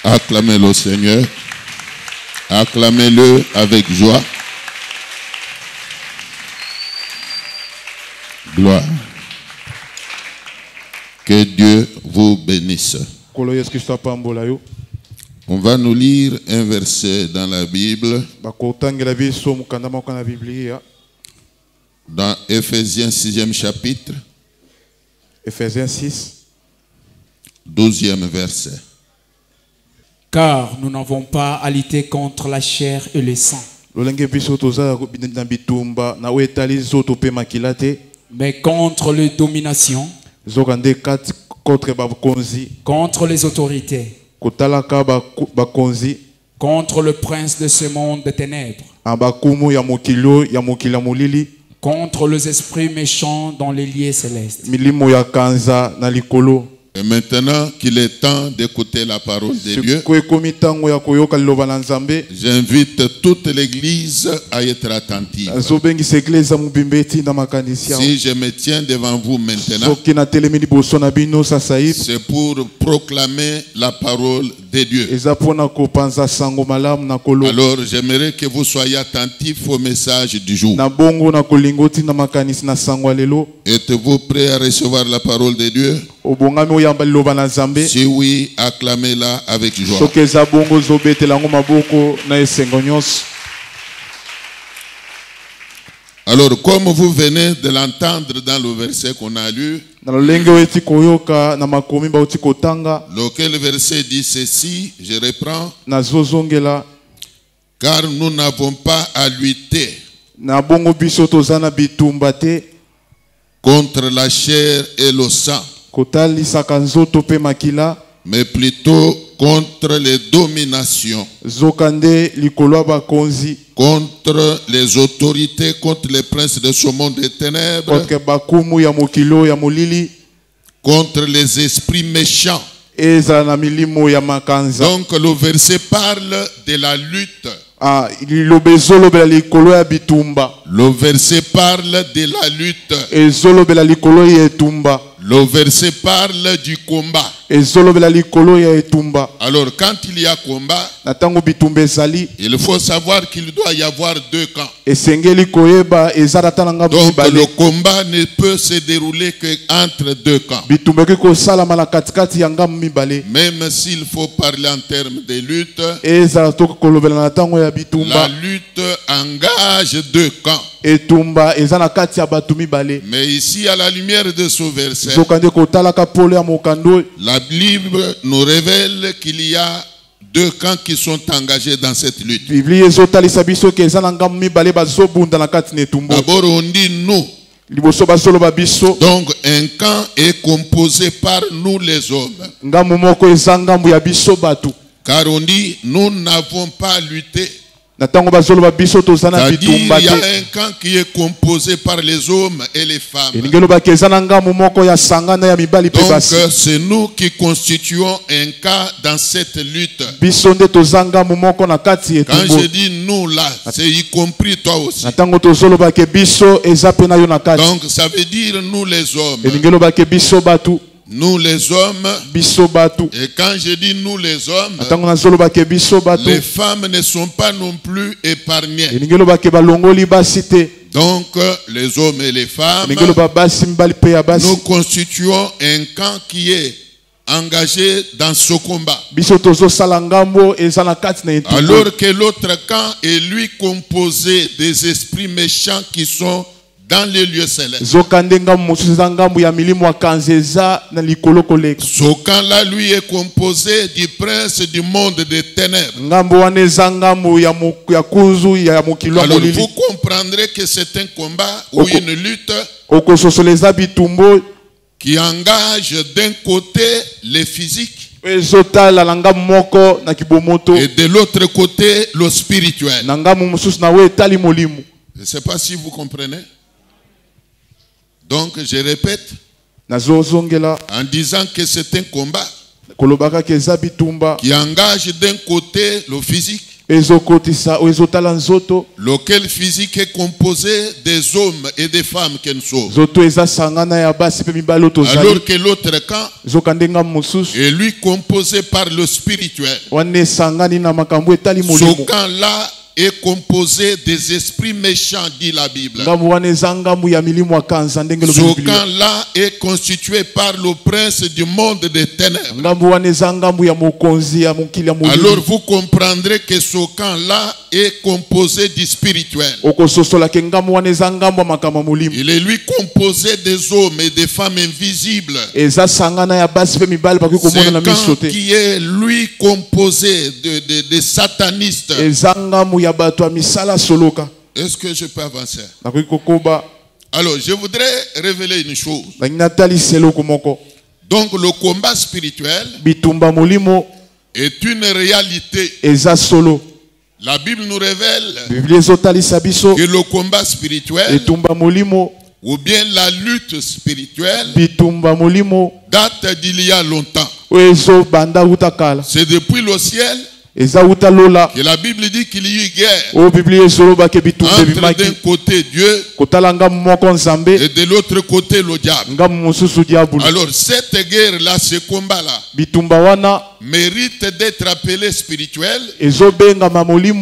Acclamez le Seigneur. Acclamez-le avec joie. Gloire. Que Dieu vous bénisse. On va nous lire un verset dans la Bible. Dans Ephésiens 6e chapitre. Ephésiens 6. 12e verset. Car nous n'avons pas à lutter contre la chair et le sang, mais contre les dominations, contre les autorités, contre le prince de ce monde de ténèbres, contre les esprits méchants dans les lieux célestes. Et maintenant qu'il est temps d'écouter la parole de Dieu, j'invite toute l'église à être attentive. Si je me tiens devant vous maintenant, c'est pour proclamer la parole de Dieu. Alors j'aimerais que vous soyez attentifs au message du jour. Êtes-vous prêts à recevoir la parole de Dieu? Si oui, acclamez-la avec joie. Alors, comme vous venez de l'entendre dans le verset qu'on a lu, lequel verset dit ceci, je reprends. Car nous n'avons pas à lutter contre la chair et le sang, mais plutôt contre les dominations, contre les autorités, contre les princes de ce monde des ténèbres, contre les esprits méchants. Donc le verset parle de la lutte. Le verset parle de la lutte. Le verset parle du combat. Alors quand il y a combat, il faut savoir qu'il doit y avoir deux camps. Donc le combat ne peut se dérouler qu'entre deux camps. Même s'il faut parler en termes de lutte, la lutte engage deux camps. Mais ici, à la lumière de ce verset, la Bible nous révèle qu'il y a deux camps qui sont engagés dans cette lutte. D'abord, on dit nous. Donc, un camp est composé par nous les hommes. Car on dit, nous n'avons pas à lutter. C'est-à-dire il y a un camp qui est composé par les hommes et les femmes. Donc c'est nous qui constituons un cas dans cette lutte. Quand je dis nous là, c'est y compris toi aussi. Donc ça veut dire nous les hommes. Nous les hommes, et quand je dis nous les hommes, les femmes ne sont pas non plus épargnées. Donc les hommes et les femmes, nous constituons un camp qui est engagé dans ce combat. Alors que l'autre camp est lui composé des esprits méchants qui sont dans les lieux célestes. Ce camp-là, lui, est composé du prince du monde des ténèbres. Alors, vous comprendrez que c'est un combat ou une lutte qui engage d'un côté les physiques et de l'autre côté le spirituel. Je ne sais pas si vous comprenez. Donc je répète en disant que c'est un combat qui engage d'un côté le physique Lequel physique est composé des hommes et des femmes qui nous sauvent. Alors que l'autre camp est lui composé par le spirituel. Ce camp-là est composé des esprits méchants, dit la Bible. Ce camp-là est constitué par le prince du monde des ténèbres. Alors vous comprendrez que ce camp-là est composé du spirituel. Il est lui composé des hommes et des femmes invisibles. C'est un camp qui est lui composé de satanistes. Est-ce que je peux avancer? Alors, je voudrais révéler une chose. Donc, le combat spirituel est une réalité. La Bible nous révèle que le combat spirituel ou bien la lutte spirituelle date d'il y a longtemps. C'est depuis le ciel que la Bible dit qu'il y a eu guerre entre d'un côté Dieu et de l'autre côté le diable. Alors cette guerre-là, ce combat-là mérite d'être appelé spirituel,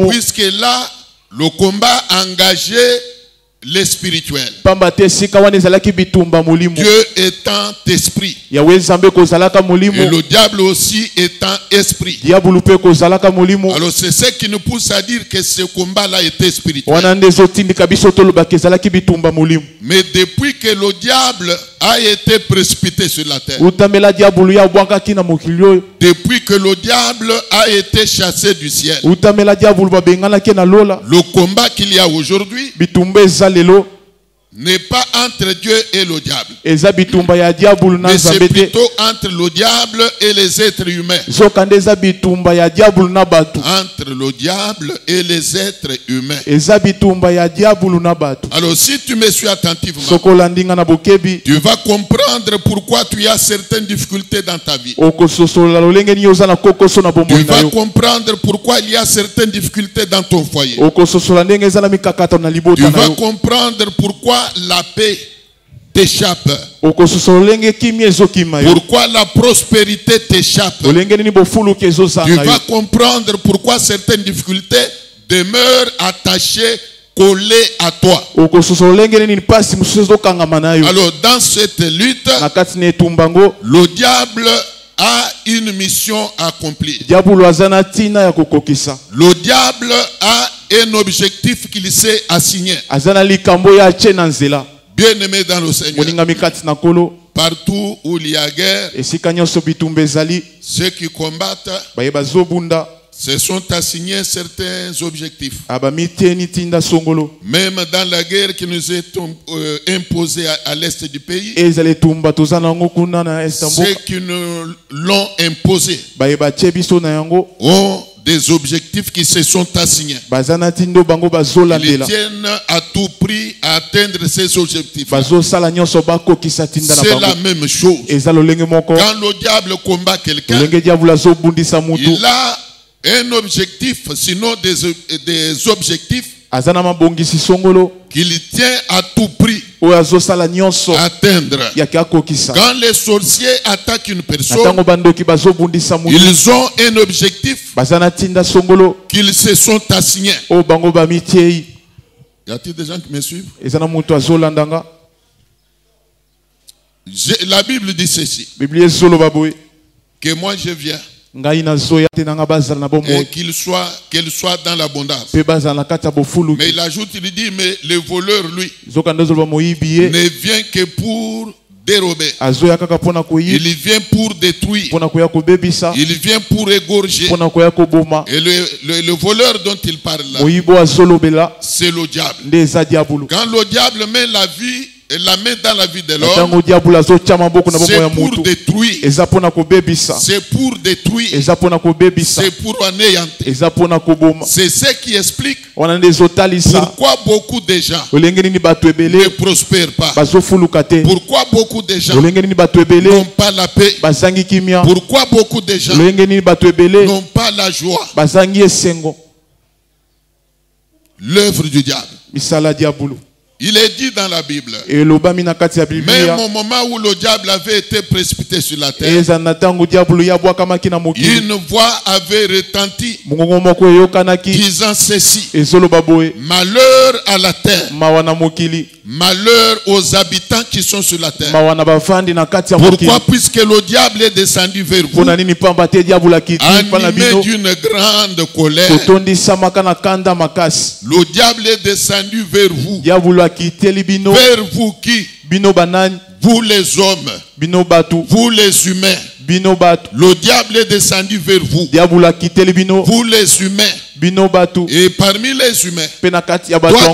puisque là, le combat engagé les spirituels. Dieu étant esprit et le diable aussi étant esprit. Alors c'est ce qui nous pousse à dire que ce combat-là était spirituel. Mais depuis que le diable a été précipité sur la terre, depuis que le diable a été chassé du ciel, le combat qu'il y a aujourd'hui n'est pas entre Dieu et le diable, mais c'est plutôt entre le diable et les êtres humains. Entre le diable et les êtres humains. Alors si tu me suis attentivement, tu vas comprendre pourquoi tu as certaines difficultés dans ta vie. Tu vas comprendre pourquoi il y a certaines difficultés dans ton foyer. Tu vas comprendre pourquoi la paix t'échappe. Pourquoi la prospérité t'échappe. Tu vas comprendre pourquoi certaines difficultés demeurent attachées, collées à toi. Alors dans cette lutte, le diable a une mission à accomplir. Le diable a un objectif qu'il s'est assigné. Bien aimé dans le Seigneur, partout où il y a guerre, ceux qui combattent se sont assignés certains objectifs. Même dans la guerre qui nous est imposée à l'est du pays, ceux qui nous l'ont imposé ont des objectifs qui se sont assignés. Ils tiennent à tout prix à atteindre ces objectifs. C'est la même chose. Quand le diable combat quelqu'un, il a un objectif, sinon des objectifs qu'il tient à tout prix à atteindre. Quand les sorciers attaquent une personne, ils ont un objectif qu'ils se sont assignés. Y a-t-il des gens qui me suivent? La Bible dit ceci, que moi je viens et qu'elle soit dans l'abondance. Mais il ajoute, il dit, mais le voleur, lui, ne vient que pour dérober. Il vient pour détruire. Il vient pour égorger. Et le voleur dont il parle là, c'est le diable. Quand le diable met la main dans la vie de l'homme, c'est pour détruire. C'est pour détruire. C'est pour anéantir. C'est ce qui explique pourquoi beaucoup de gens ne prospèrent pas. Pourquoi beaucoup de gens n'ont pas la paix. Pourquoi beaucoup de gens n'ont pas la joie. l'œuvre du diable. Misala diabolo. Il est dit dans la Bible, même au moment où le diable avait été précipité sur la terre, une voix avait retenti disant ceci: malheur à la terre, malheur aux habitants qui sont sur la terre. Pourquoi? Puisque le diable est descendu vers vous, animé d'une grande colère. Le diable est descendu vers vous. Vers vous qui? Vous les hommes, vous les humains. Le diable est descendu vers vous. Vous les humains. Et parmi les humains, toi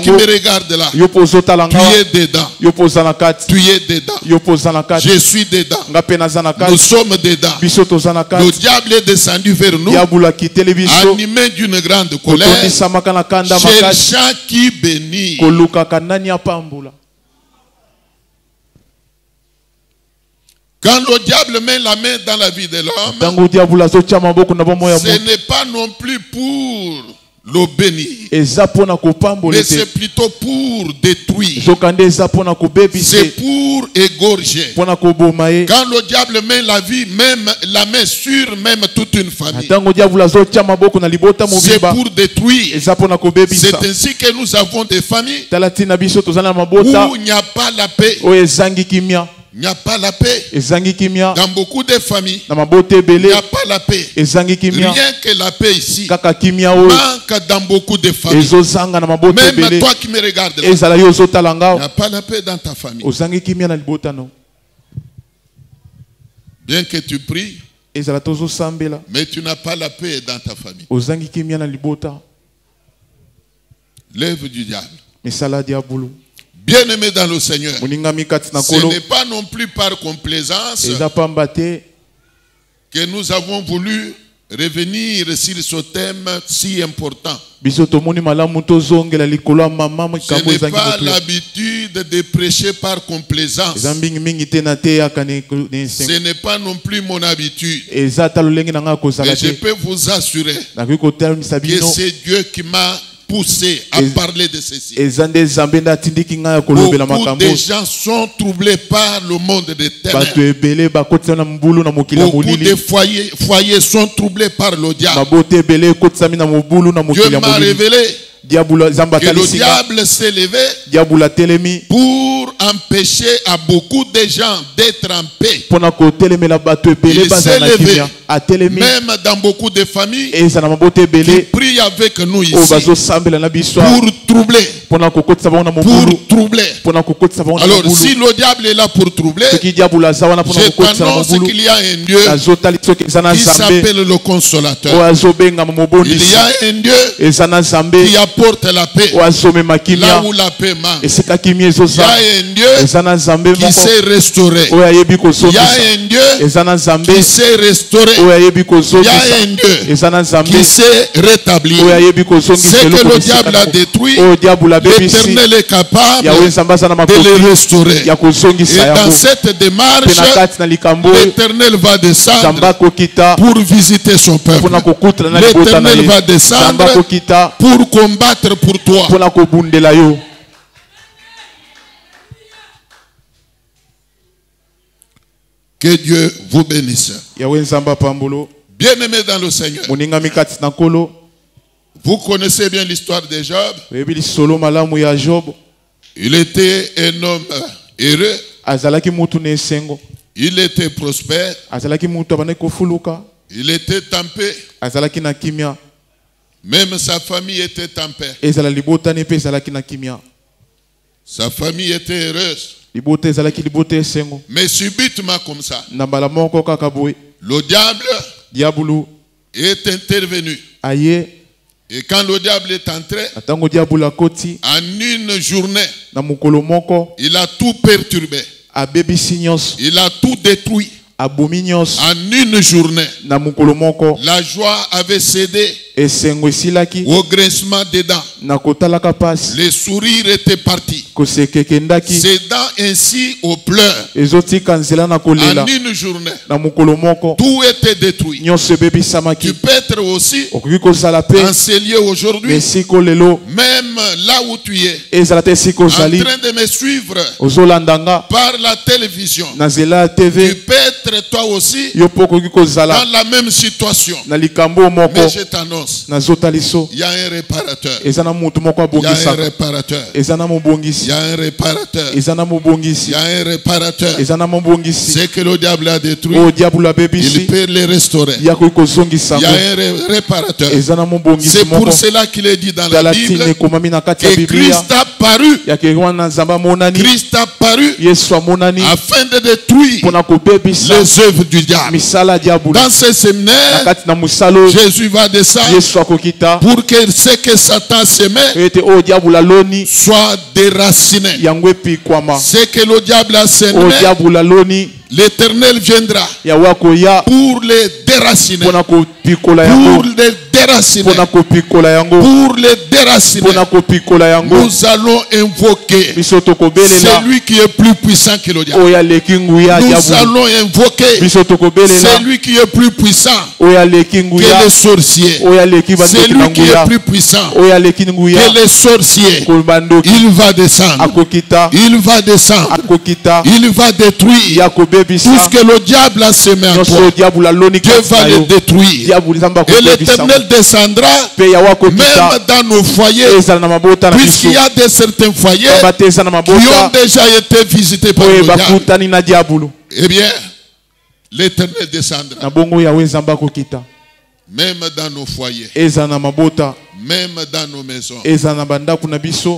qui me regardes là, tu es dedans. Tu es dedans. Je suis dedans. Nous sommes dedans. Le diable est descendu vers nous, animé d'une grande colère, cherchant qui bénir. Quand le diable met la main dans la vie de l'homme, ce n'est pas non plus pour le bénir, mais c'est plutôt pour détruire. C'est pour égorger. Quand le diable met la main sur même toute une famille, c'est pour détruire. C'est ainsi que nous avons des familles où il n'y a pas la paix. Il n'y a pas la paix. Dans beaucoup de familles, il n'y a pas la paix. Rien que la paix ici manque dans beaucoup de familles. Même toi qui me regardes là, il n'y a pas la paix dans ta famille. Bien que tu pries, mais tu n'as pas la paix dans ta famille. L'œuvre du diable. Bien-aimé dans le Seigneur, ce n'est pas non plus par complaisance que nous avons voulu revenir sur ce thème si important. Je n'ai pas l'habitude de prêcher par complaisance. Ce n'est pas non plus mon habitude. Mais je peux vous assurer que c'est Dieu qui m'a poussé à parler de ceci. Beaucoup de gens sont troublés par le monde des ténèbres. Beaucoup de foyers sont troublés par le diable. Dieu m'a révélé que le diable s'est levé pour empêcher à beaucoup de gens d'être en paix. Il s'est levé même dans beaucoup de familles qui prient avec nous ici pour troubler. Alors si le diable est là pour troubler, je t'annonce qu'il y a un Dieu qui s'appelle le Consolateur. Il y a un Dieu qui apporte la paix là où la paix manque. Il y a un Dieu qui sait restaurer. Il y a un Dieu qui sait restaurer. Il y a un Dieu qui sait rétablir. Ce que le diable a détruit, l'Éternel est capable de le restaurer. Et dans cette démarche, l'Éternel va descendre pour visiter son peuple. L'Éternel va descendre pour combattre pour toi. Que Dieu vous bénisse. Bien-aimés dans le Seigneur, vous connaissez bien l'histoire de Job. Il était un homme heureux. Il était prospère. Il était tempé. Même sa famille était tempée. Sa famille était heureuse. Mais subitement comme ça, le diable est intervenu. Et quand le diable est entré, en une journée, il a tout perturbé. Il a tout détruit. En une journée, la joie avait cédé. au grincement des dents. Les sourires étaient partis. Ces dents ainsi aux pleurs. En une journée, tout était détruit. Tu peux être aussi enseigné aujourd'hui, même là où tu es, en train de me suivre par la télévision. Tu peux être toi aussi dans la même situation. Mais je t'annonce, il y a un réparateur. Il y a un réparateur. Il y a un réparateur. Il y a un réparateur. C'est que le diable a détruit, il peut les restaurer. Il y a un réparateur. C'est pour cela qu'il est dit dans la Bible que Christ a paru. Christ a paru afin de détruire les œuvres du diable. Dans ce séminaire, Jésus va descendre pour que ce que Satan semait soit déraciné. Ce que le diable a semé, l'Éternel viendra pour les déraciner. Pour les déraciner. Pour les déraciner. Nous allons invoquer celui qui est plus puissant que le diable. Nous allons invoquer celui qui est plus puissant que les sorciers. Celui qui est plus puissant que les sorciers. Il va descendre. Il va descendre. Il va détruire tout ce que le diable a semé en toi. Dieu va le détruire. Et l'Éternel descendra même dans nos foyers, puisqu'il y a de certains foyers qui ont déjà été visités par le diable. Eh bien, l'Éternel descendra même dans nos foyers, même dans nos maisons.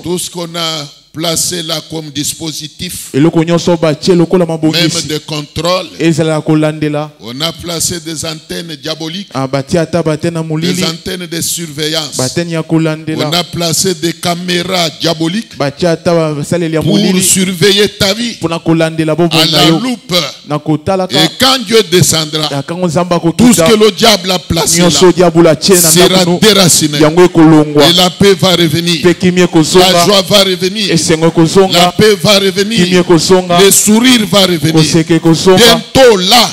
Tout ce qu'on a placé là comme dispositif, même de contrôle, on a placé des antennes diaboliques, des antennes de surveillance, on a placé des caméras diaboliques pour surveiller ta vie à la loupe. Et quand Dieu descendra, tout ce que le diable a placé là sera déraciné, et la paix va revenir, la joie va revenir, la paix va revenir, le sourire va revenir. Bientôt là,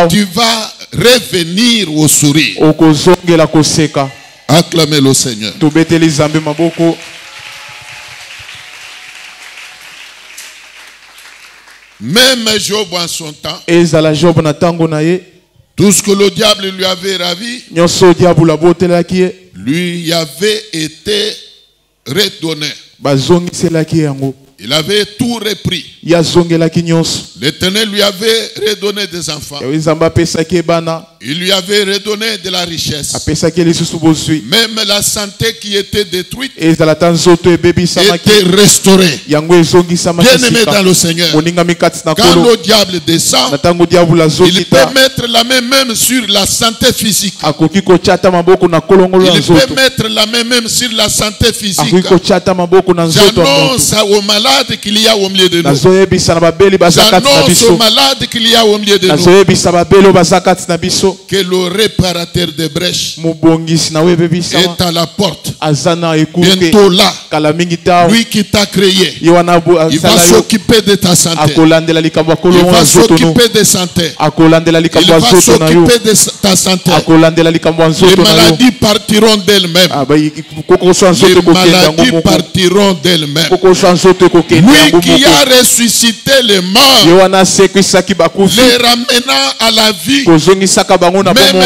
tu vas revenir au sourire. Acclamez le Seigneur. Même Job en son temps, tout ce que le diable lui avait ravi, lui avait été redonné. Il avait tout repris. L'Éternel lui avait redonné des enfants. Il lui avait redonné de la richesse. Même la santé qui était détruite était restaurée. Bien-aimé dans le Seigneur, quand le diable descend, il peut mettre la main même sur la santé physique. Il peut mettre la main même sur la santé physique. J'annonce aux malades qu'il y a au milieu de nous. J'annonce aux malades qu'il y a au milieu de nous. Que le réparateur des brèches est à la porte. Bientôt là, lui qui t'a créé, il va s'occuper de ta santé. Il va s'occuper de santé. Il va s'occuper de ta santé. Les maladies partiront d'elles-mêmes. Les maladies partiront d'elles-mêmes. Lui qui a ressuscité les morts, les ramenant à la vie, même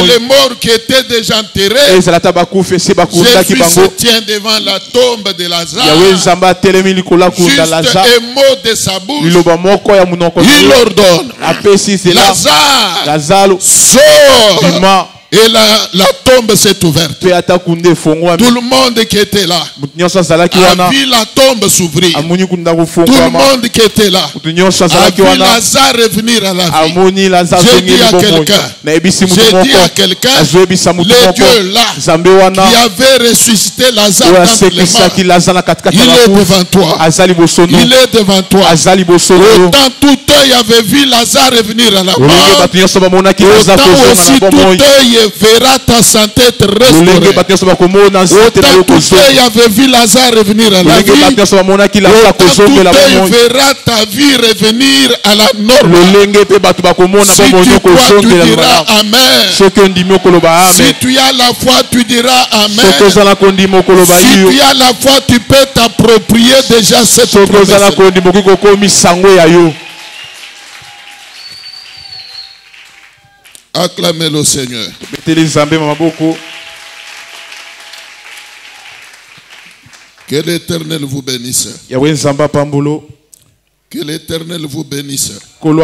les morts qui étaient déjà enterrés. Jésus se tient devant la tombe de Lazare. Juste un mot de sa bouche, il ordonne: Lazare, sors! Et la tombe s'est ouverte. Tout le monde qui était là a vu la tombe s'ouvrir. Tout le monde qui était là a vu Lazare revenir à la vie. J'ai dit à quelqu'un, le Dieu là qui avait ressuscité Lazare dans les morts, il est devant toi. Il est devant toi. Autant tout œil avait vu Lazare revenir à la mort, autant aussi tout œil verra ta santé être restaurée. Autant tout œil avait vu Lazare revenir à la vie, autant tout œil verra ta vie revenir à la norme. Si tu crois, tu diras Amen. Si tu as la foi, tu diras Amen. Si tu as la foi, tu peux t'approprier déjà cette promesse. Acclamez le Seigneur. Que l'Éternel vous bénisse. Que l'Éternel vous bénisse. Vous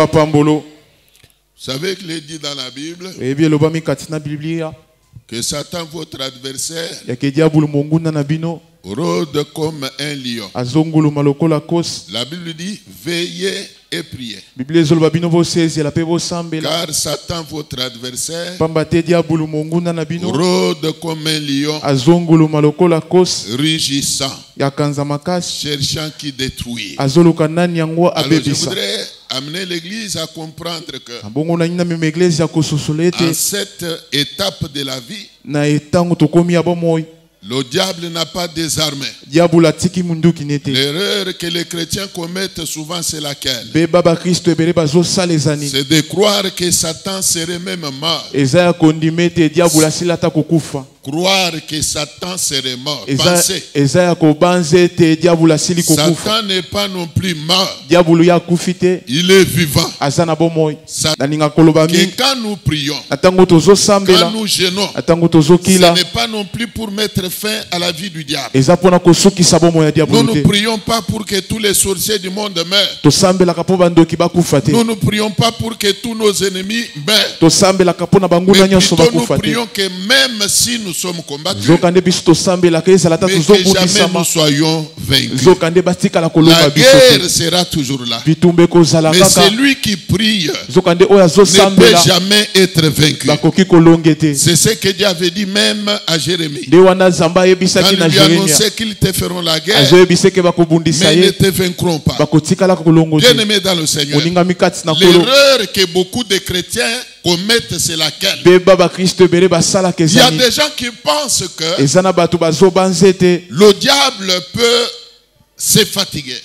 savez qu'il est dit dans la Bible que Satan, votre adversaire, rôde comme un lion. La Bible dit veillez et priez. Car Satan, votre adversaire, rôde comme un lion, rugissant, cherchant qui détruit. Alors je voudrais amener l'Église à comprendre que en cette étape de la vie, le diable n'a pas désarmé. L'erreur que les chrétiens commettent souvent, c'est laquelle? C'est de croire que Satan serait même mort. Croire que Satan serait mort. Pensez. Satan n'est pas non plus mort. Il est vivant. Que quand nous prions, quand nous gênons, ce n'est pas non plus pour mettre fin à la vie du diable. Nous ne prions pas pour que tous les sorciers du monde meurent. Nous ne prions pas pour que tous nos ennemis meurent. Mais plutôt nous prions que même si nous sommes combattus, mais que jamais nous soyons vaincus. La guerre sera toujours là. Mais celui qui prie ne peut jamais être vaincu. C'est ce que Dieu avait dit même à Jérémie. Quand il lui annonçait qu'ils te feront la guerre, mais ils ne te vaincront pas. Bien-aimé dans le Seigneur, l'erreur que beaucoup de chrétiens commettent, c'est laquelle? Il y a des gens qui pensent que le diable peut se fatiguer.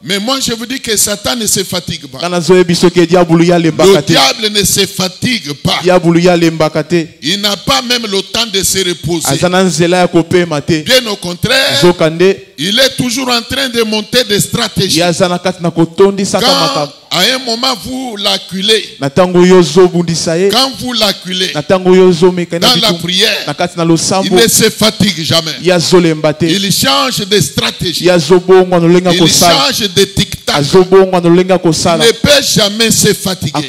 Mais moi je vous dis que Satan ne se fatigue pas. Le diable ne se fatigue pas. Il n'a pas même le temps de se reposer. Bien au contraire, il est toujours en train de monter des stratégies. Quand à un moment vous l'acculez, quand vous l'acculez dans la prière, il ne se fatigue jamais. Il change de stratégie. Il change de tic-tac. Il ne peut jamais se fatiguer.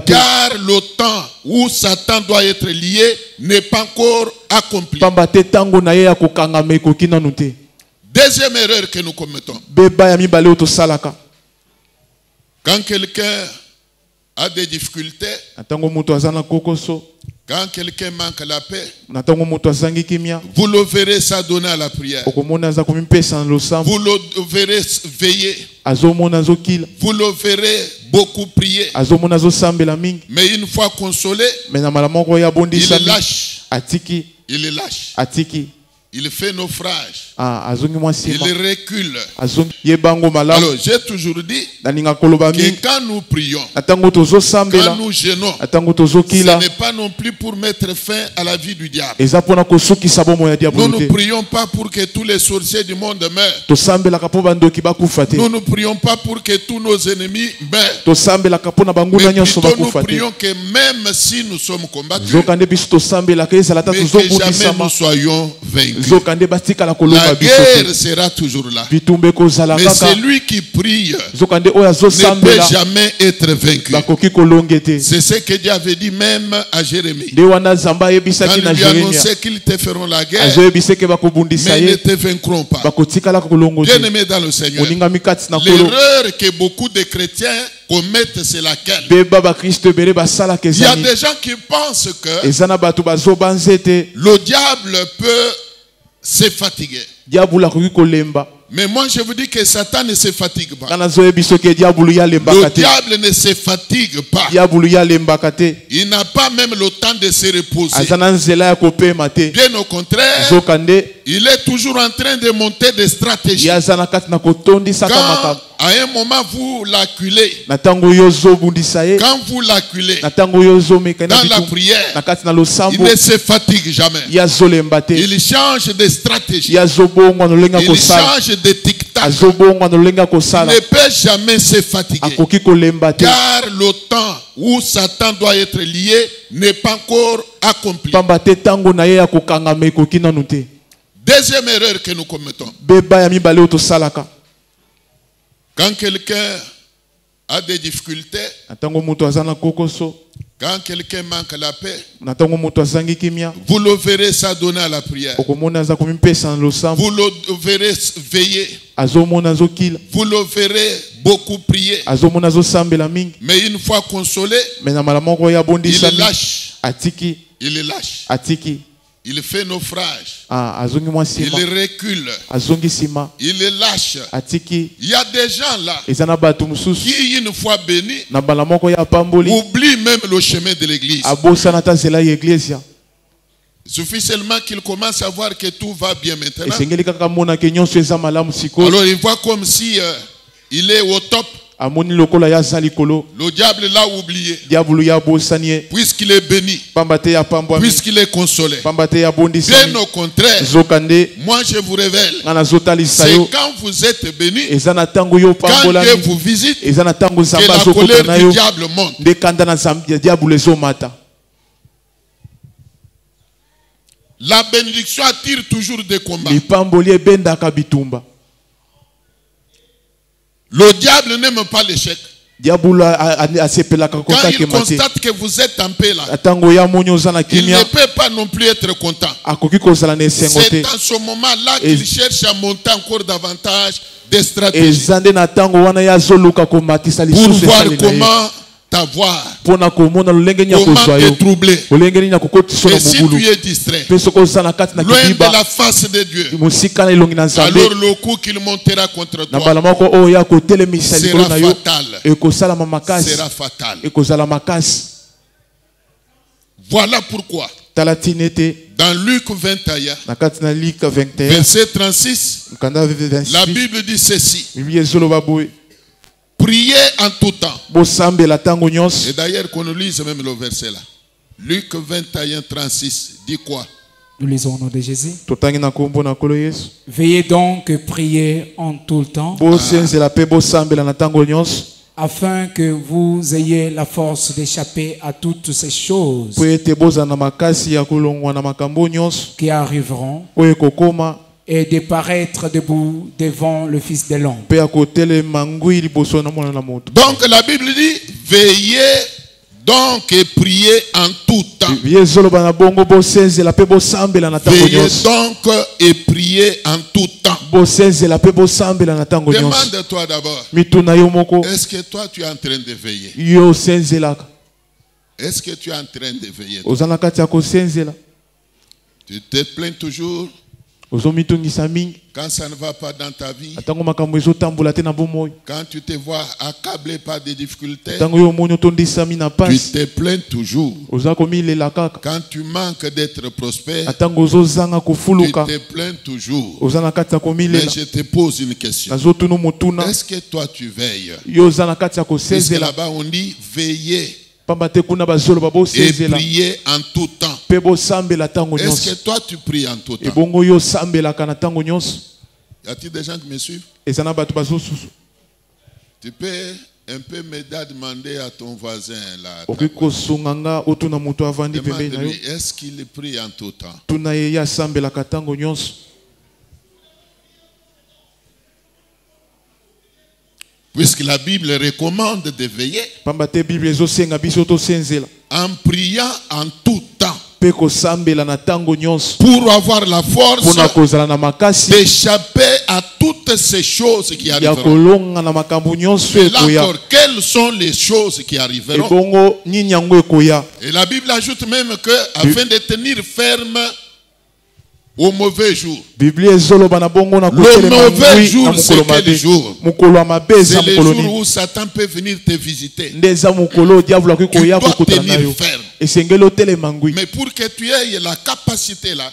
Car le temps où Satan doit être lié n'est pas encore accompli. Deuxième erreur que nous commettons. Quand quelqu'un a des difficultés, quand quelqu'un manque la paix, vous le verrez s'adonner à la prière. Vous le verrez veiller. Vous le verrez beaucoup prier. Mais une fois consolé, il lâche. Il lâche. Il fait naufrage. Il recule. Alors j'ai toujours dit que quand nous prions, quand nous gênons, ce n'est pas non plus pour mettre fin à la vie du diable. Nous ne prions pas pour que tous les sorciers du monde meurent. Nous ne prions pas pour que tous nos ennemis meurent. Mais plutôt nous prions que même si nous sommes combattus, mais que jamais nous soyons vaincus. La guerre sera toujours là. Mais celui qui prie ne peut jamais être vaincu. C'est ce que Dieu avait dit même à Jérémie. Quand il lui annonçait qu'ils te feront la guerre, mais ils ne te vaincront pas. Bien-aimé dans le Seigneur, l'erreur que beaucoup de chrétiens commettent, c'est laquelle? Il y a des gens qui pensent que le diable peut se fatiguer. Mais moi je vous dis que Satan ne se fatigue pas. Le diable ne se fatigue pas. Il n'a pas même le temps de se reposer. Bien au contraire, il est toujours en train de monter des stratégies. Quand à un moment vous l'acculez, quand vous l'acculez dans la prière, il ne se fatigue jamais. Il change de stratégie. Il change de tic-tac. Il ne peut jamais se fatiguer. Car le temps où Satan doit être lié n'est pas encore accompli. Deuxième erreur que nous commettons. Quand quelqu'un a des difficultés, quand quelqu'un manque la paix, vous le verrez s'adonner à la prière. Vous le verrez veiller. Vous le verrez beaucoup prier. Mais une fois consolé, il lâche. Il lâche. Il fait naufrage. Il recule. Il lâche. Il y a des gens là qui, une fois bénis, oublient même le chemin de l'église. Il suffit seulement qu'il commence à voir que tout va bien maintenant. Alors il voit comme si il est au top. Le diable l'a oublié. Puisqu'il est béni, puisqu'il est consolé. Bien au contraire, moi je vous révèle, c'est quand vous êtes béni, quand Dieu vous visite, que la colère du diable monte. La bénédiction attire toujours des combats. Le diable n'aime pas l'échec. Quand il constate que vous êtes en paix là, il ne peut pas non plus être content. C'est en ce moment-là qu'il cherche à monter encore davantage des stratégies pour voir comment t'avoir, comment te troubler. Et si tu es distrait, loin de la face de Dieu, alors le coup qu'il montera contre toi sera fatal. Voilà pourquoi dans Luc 21, verset 36, la Bible dit ceci: priez en tout temps. Et d'ailleurs qu'on lise même le verset là. Luc 21, 36 dit quoi? Nous lisons au nom de Jésus. Veillez donc et priez en tout le temps, afin que vous ayez la force d'échapper à toutes ces choses qui arriveront et de paraître debout devant le Fils de l'homme. Donc la Bible dit veillez donc et priez en tout temps. Veillez donc et priez en tout temps. Demande-toi d'abord, est-ce que toi tu es en train de veiller? Est-ce que tu es en train de veiller? Tu te plains toujours quand ça ne va pas dans ta vie, quand tu te vois accablé par des difficultés, tu te plains toujours. Quand tu manques d'être prospère, tu te plains toujours. Mais je te pose une question. Est-ce que toi tu veilles? Parce que là-bas on dit veiller et prier en tout temps. Est-ce que toi tu pries en tout temps? Y a-t-il des gens qui me suivent? Tu peux un peu m'aider à demander à ton voisin là. Demande-lui, est-ce qu'il prie en tout temps? Puisque la Bible recommande de veiller en priant en tout temps pour avoir la force d'échapper à toutes ces choses qui arriveront. Et là encore, quelles sont les choses qui arriveront? Et la Bible ajoute même que afin de tenir ferme au mauvais jour. Le mauvais jour, c'est quel jour? C'est le jour où Satan peut venir te visiter. Tu dois tenir ferme. Mais pour que tu aies la capacité là,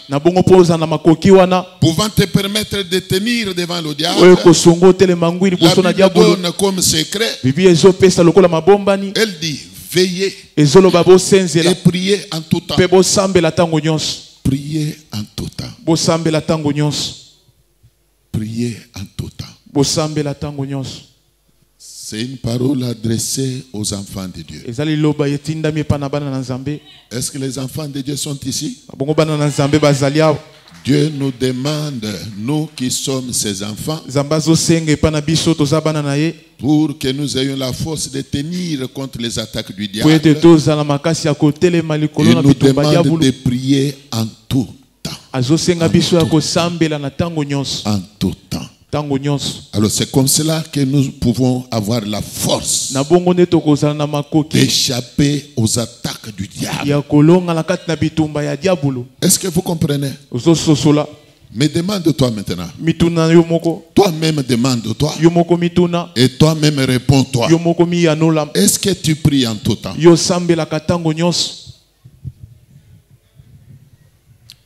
pouvant te permettre de tenir devant le diable, la Bible donne comme secret, elle dit, veillez et priez en tout temps. Priez en tout temps. Priez en tout temps. C'est une parole adressée aux enfants de Dieu. Est-ce que les enfants de Dieu sont ici? Dieu nous demande, nous qui sommes ses enfants, pour que nous ayons la force de tenir contre les attaques du diable. Il nous demande de prier en tout temps. En tout temps. Alors c'est comme cela que nous pouvons avoir la force d'échapper aux attaques du diable. Est-ce que vous comprenez? Mais demande-toi maintenant. Toi-même demande-toi. Et toi-même réponds-toi. Est-ce que tu pries en tout temps?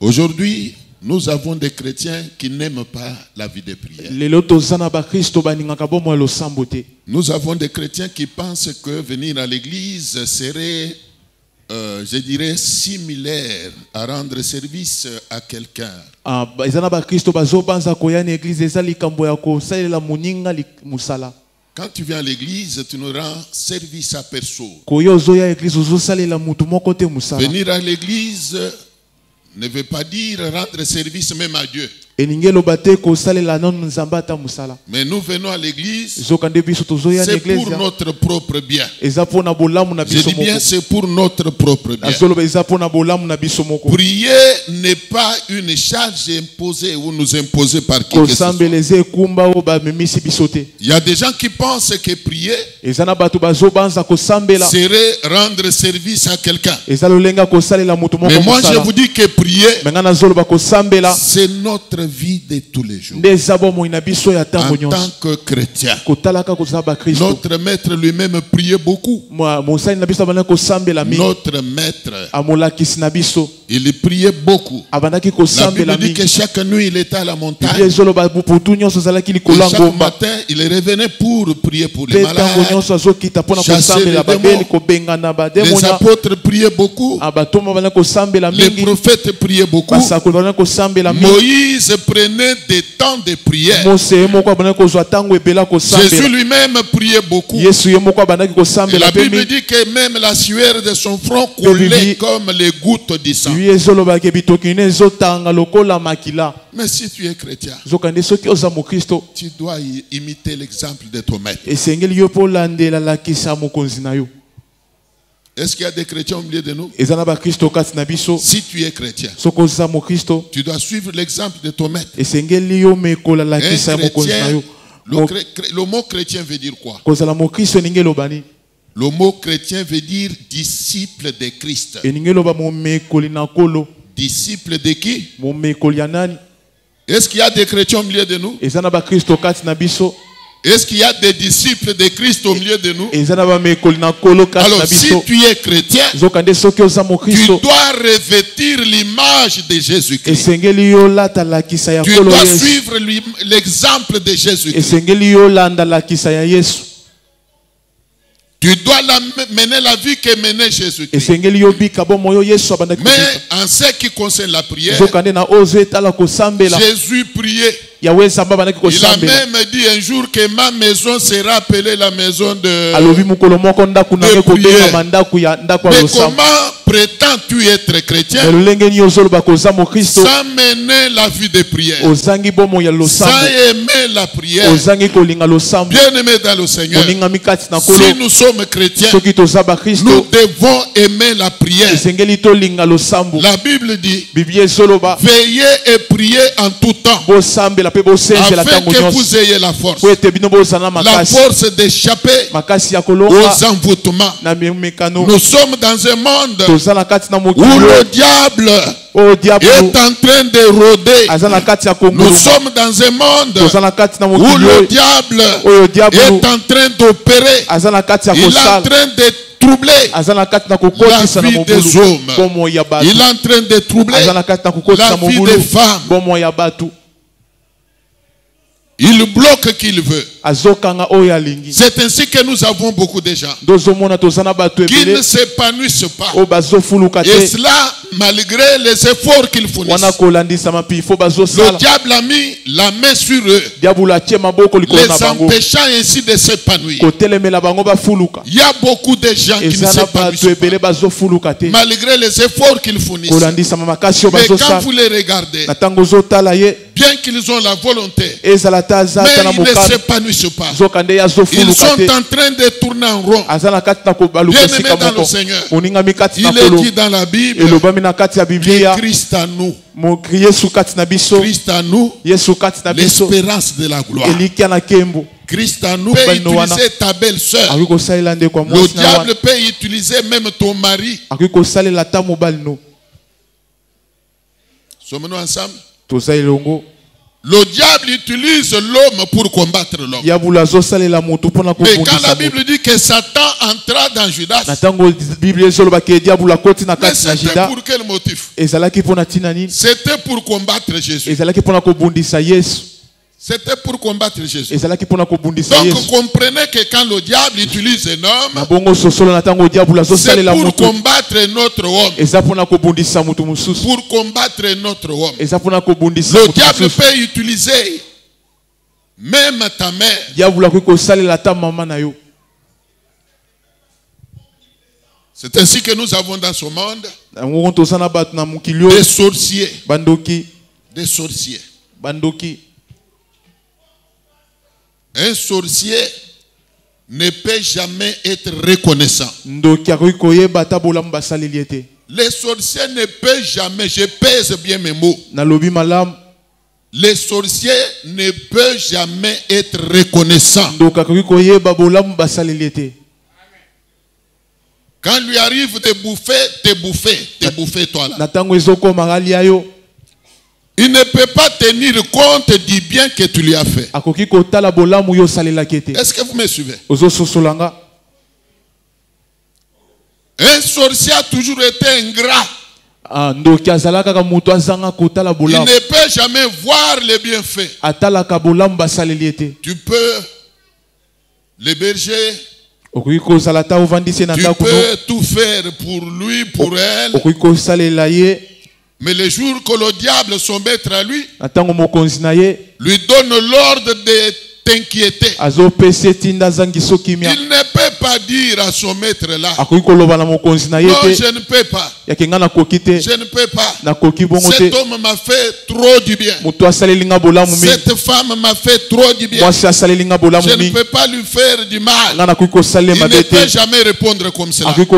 Aujourd'hui, nous avons des chrétiens qui n'aiment pas la vie de prière. Nous avons des chrétiens qui pensent que venir à l'église serait, je dirais, similaire à rendre service à quelqu'un. Quand tu viens à l'église, tu ne rends service à personne. Venir à l'église ne veut pas dire rendre service même à Dieu. Mais nous venons à l'église, c'est pour notre propre bien. Je dis bien, c'est pour notre propre bien. Prier n'est pas une charge imposée ou nous imposée par qui que ce soit. Il y a des gens qui pensent que prier serait rendre service à quelqu'un. Mais moi je vous dis que prier, c'est notre vie de tous les jours. En tant que chrétien, notre maître lui-même priait beaucoup. Notre maître, il priait beaucoup. La Bible dit que chaque nuit il était à la montagne. Et chaque matin il revenait pour prier pour les malades, chasser les démons. Les apôtres priaient beaucoup. Les prophètes priaient beaucoup. Moïse prenait des temps de prière. Jésus lui-même priait beaucoup. Et la Bible dit que même la sueur de son front coulait comme les gouttes du sang. Mais si tu es chrétien, tu dois imiter l'exemple de ton maître. Est-ce qu'il y a des chrétiens au milieu de nous? Si tu es chrétien, tu dois suivre l'exemple de ton maître. Le mot chrétien veut dire quoi? Le mot chrétien veut dire disciple de Christ. Disciple de qui? Est-ce qu'il y a des chrétiens au milieu de nous? Est-ce qu'il y a des disciples de Christ au milieu de nous? Alors si tu es chrétien, tu dois revêtir l'image de Jésus-Christ. Tu dois suivre l'exemple de Jésus-Christ. Tu dois mener la vie que menait Jésus-Christ. Mais en ce qui concerne la prière, Jésus priait. Il a même dit un jour que ma maison sera appelée la maison de prière. Mais comment prétends-tu être chrétien sans mener la vie de prière, sans aimer la prière? Bien aimé dans le Seigneur, si nous sommes chrétiens, nous devons aimer la prière. La Bible dit, veillez et priez en tout temps, afin que vous ayez la force d'échapper aux envoûtements. Nous sommes dans un monde où le diable est en train de rôder. Nous sommes dans un monde où le diable est en train d'opérer. Il est en train de troubler la vie des hommes. Il est en train de troubler la vie des femmes. Il bloque qu'il veut. C'est ainsi que nous avons beaucoup de gens qui ne s'épanouissent pas. Et cela malgré les efforts qu'ils fournissent. Le diable a mis la main sur eux, les empêchant ainsi de s'épanouir. Il y a beaucoup de gens qui ne s'épanouissent pas malgré les efforts qu'ils fournissent. Mais quand vous les regardez, bien qu'ils ont la volonté, mais ils ne s'épanouissent pas. Ils sont en train de tourner en rond. Bien-aimés dans le Seigneur, il est dit dans la Bible que Christ à nous, Christ à nous, l'espérance de la gloire. Christ à nous peut utiliser ta belle-sœur. Le diable peut utiliser même ton mari. Sommes-nous ensemble? Le diable utilise l'homme pour combattre l'homme. Mais quand la Bible dit que Satan entra dans Judas, mais c'était pour quel motif? C'était pour combattre Jésus. C'était pour combattre Jésus. Donc comprenez que quand le diable utilise un homme, c'est pour combattre notre homme. Pour combattre notre homme. Le diable peut utiliser même ta mère. C'est ainsi que nous avons dans ce monde des sorciers. Des sorciers. Un sorcier ne peut jamais être reconnaissant. Les sorciers ne peuvent jamais, je pèse bien mes mots. Les sorciers ne peuvent jamais être reconnaissants. Quand lui arrive de bouffer, te bouffer toi là. Il ne peut pas tenir compte du bien que tu lui as fait. Est-ce que vous me suivez? Un sorcier a toujours été ingrat. Il ne peut jamais voir les bienfaits. Tu peux l'héberger. Tu peux tout faire pour lui, pour elle. Mais le jour que le diable, son maître à lui, lui donne l'ordre de t'inquiéter, il ne peut pas dire à son maître là, non, je ne peux pas. Je ne peux pas. Cet homme m'a fait trop du bien. Cette femme m'a fait trop du bien. Je ne peux pas lui faire du mal. Il ne peut jamais répondre comme cela. Il va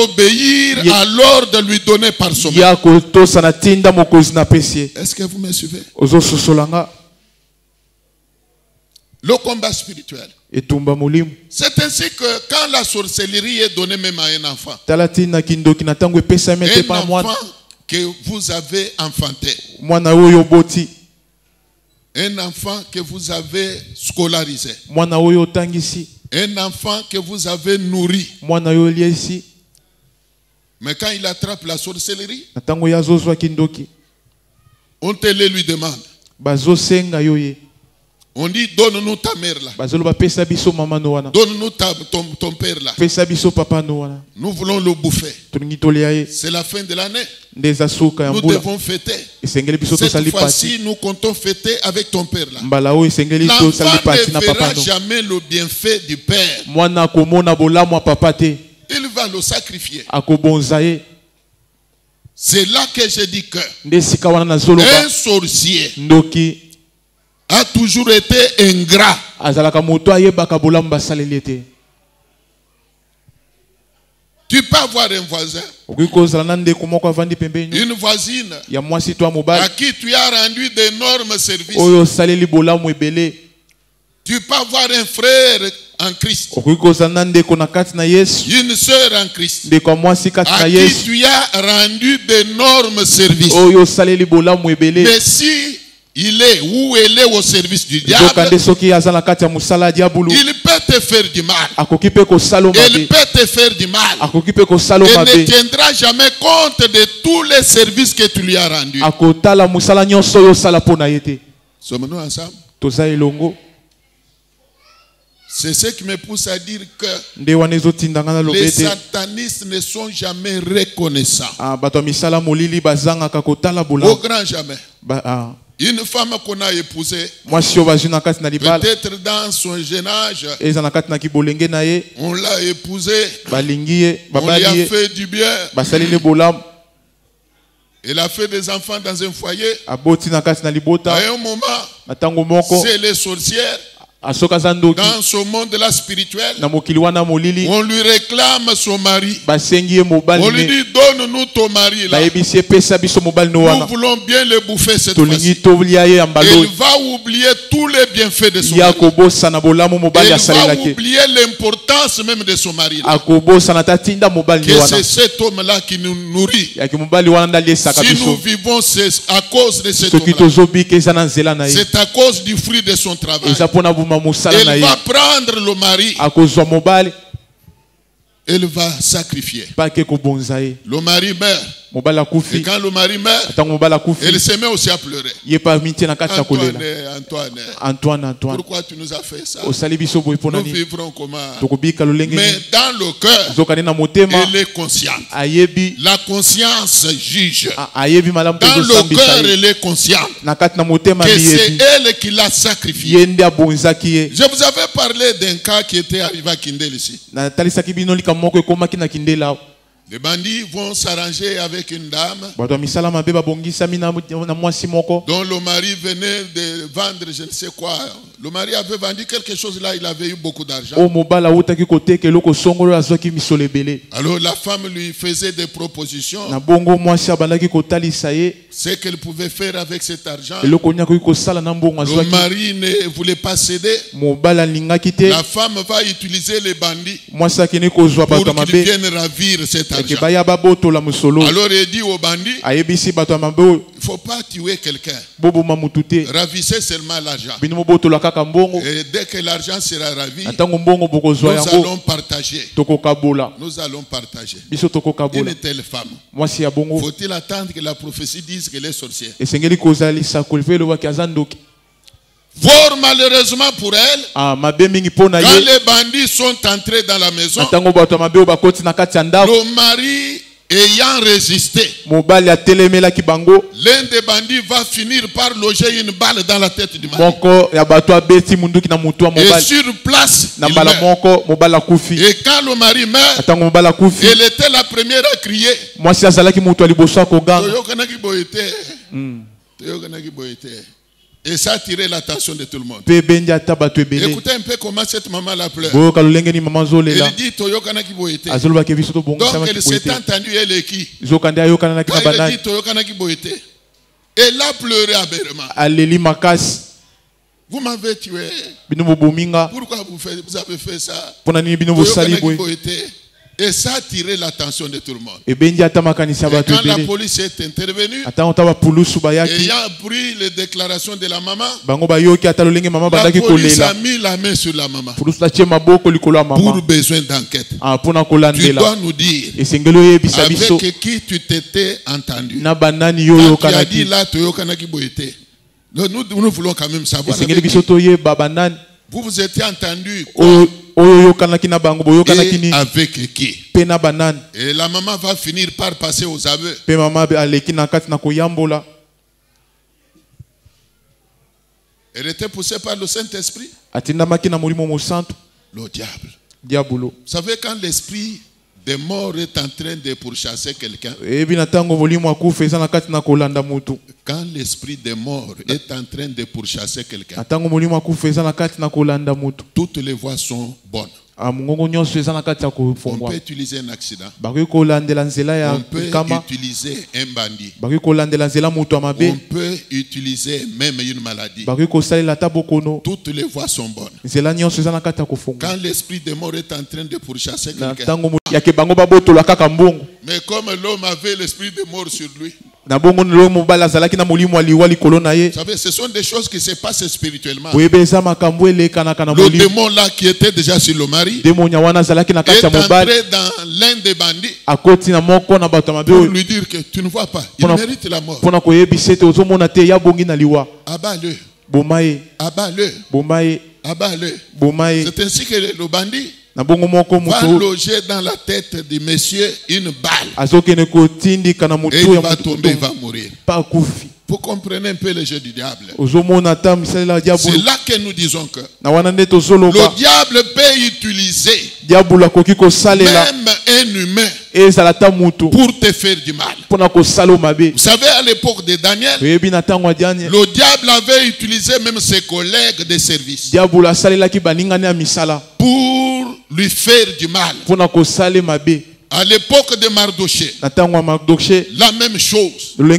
obéir à l'ordre lui donné par son maître. Est-ce que vous me suivez? Le combat spirituel. C'est ainsi que quand la sorcellerie est donnée même à un enfant, que vous avez enfanté, un enfant que vous avez scolarisé, un enfant que vous avez nourri, mais quand il attrape la sorcellerie, on te le lui demande. On dit donne-nous ta mère là. Donne-nous ton père là. Nous voulons le bouffer. C'est la fin de l'année. Nous devons fêter. Cette fois-ci, nous comptons fêter avec ton père là. L'enfant ne verra jamais le bienfait du père. Il va le sacrifier. C'est là que je dis que un sorcier a toujours été ingrat. Tu peux avoir un voisin, une voisine à qui tu as rendu d'énormes services. Tu peux avoir un frère en Christ. Une sœur en Christ. À qui tu as rendu d'énormes services. Mais si il est ou elle est au service du diable, il peut te faire du mal. Il peut te faire du mal. Il ne tiendra jamais compte de tous les services que tu lui as rendus. Sommes-nous ensemble? C'est ce qui me pousse à dire que les satanistes ne sont jamais reconnaissants. Au grand jamais. Une femme qu'on a épousée, peut-être dans son jeune âge, on l'a épousée, on lui a fait du bien. Elle a fait des enfants dans un foyer. À un moment, c'est les sorcières. Dans ce monde-là spirituel, on lui réclame son mari. On lui dit, donne-nous ton mari là. Nous voulons bien le bouffer cette fois-ci. Elle va oublier tous les bienfaits de son mari. Elle va oublier l'importance même de son mari là. Que c'est cet homme-là qui nous nourrit. Si nous vivons, c'est à cause de cet homme-là. C'est à cause du fruit de son travail. Elle va prendre le mari. Elle va sacrifier. Le mari meurt. Et quand le mari meurt, elle se met aussi à pleurer. Antoine, pourquoi tu nous as fait ça? Nous vivrons comment? Mais dans le cœur, elle est consciente. La conscience juge. Dans le cœur, elle est consciente que c'est elle qui l'a sacrifié. Je vous avais parlé d'un cas qui était arrivé à Kindel ici. Les bandits vont s'arranger avec une dame dont le mari venait de vendre je ne sais quoi. Le mari avait vendu quelque chose là, il avait eu beaucoup d'argent. Alors la femme lui faisait des propositions. Ce qu'elle pouvait faire avec cet argent. Le mari ne voulait pas céder. La femme va utiliser les bandits pour qu'ils viennent ravir cet argent. Alors il dit aux bandits, il ne faut pas tuer quelqu'un. Ravissez seulement l'argent. Et dès que l'argent sera ravi, nous allons partager. Nous allons partager. Une telle femme. Faut-il attendre que la prophétie dise qu'elle est sorcière? Fort malheureusement pour elle, quand les bandits sont entrés dans la maison, le mari ayant résisté, l'un des bandits va finir par loger une balle dans la tête du mari. Et sur place, il meurt. Et quand le mari meurt, elle était la première à crier. Et ça a attiré l'attention de tout le monde. Écoutez un peu comment cette maman-là pleure. Elle dit Toyokanaki Boete. Donc elle s'est entendue, elle est qui? Quand elle dit Toyokanaki Boete, elle a pleuré aberrement. Vous m'avez tué. Pourquoi vous avez fait ça? Toyokanaki Boete. Et ça a attiré l'attention de tout le monde. Et quand la police est intervenue, ayant pris les déclarations de la maman, la police a mis la main sur la maman pour besoin d'enquête. Tu dois nous dire avec qui tu t'étais entendu. Quand tu as dit là, nous voulons quand même savoir. Vous vous étiez entendu et avec qui? Et la maman va finir par passer aux aveux. Elle était poussée par le Saint-Esprit. Le diable. Vous savez, quand l'esprit des morts est en train de pourchasser quelqu'un, quand l'esprit des morts est en train de pourchasser quelqu'un, toutes les voies sont bonnes. On peut utiliser un accident. On peut utiliser un bandit. On peut utiliser même une maladie. Toutes les voies sont bonnes. Quand l'esprit de mort est en train de pourchasser quelqu'un, mais comme l'homme avait l'esprit de mort sur lui, vous savez, ce sont des choses qui se passent spirituellement. Le démon là qui était déjà sur le mari est entré dans l'un des bandits pour lui dire que tu ne vois pas, il mérite la mort. Abat-le. Abat-le. Abat-le. C'est ainsi que le bandit va loger dans la tête du monsieur une balle. Et il va tomber, il va mourir. Vous comprenez un peu le jeu du diable. C'est là que nous disons que le diable peut utiliser même un humain pour te faire du mal. Vous savez, à l'époque de Daniel, le diable avait utilisé même ses collègues de service pour lui faire du mal. À l'époque de Mardoché, la même chose. Le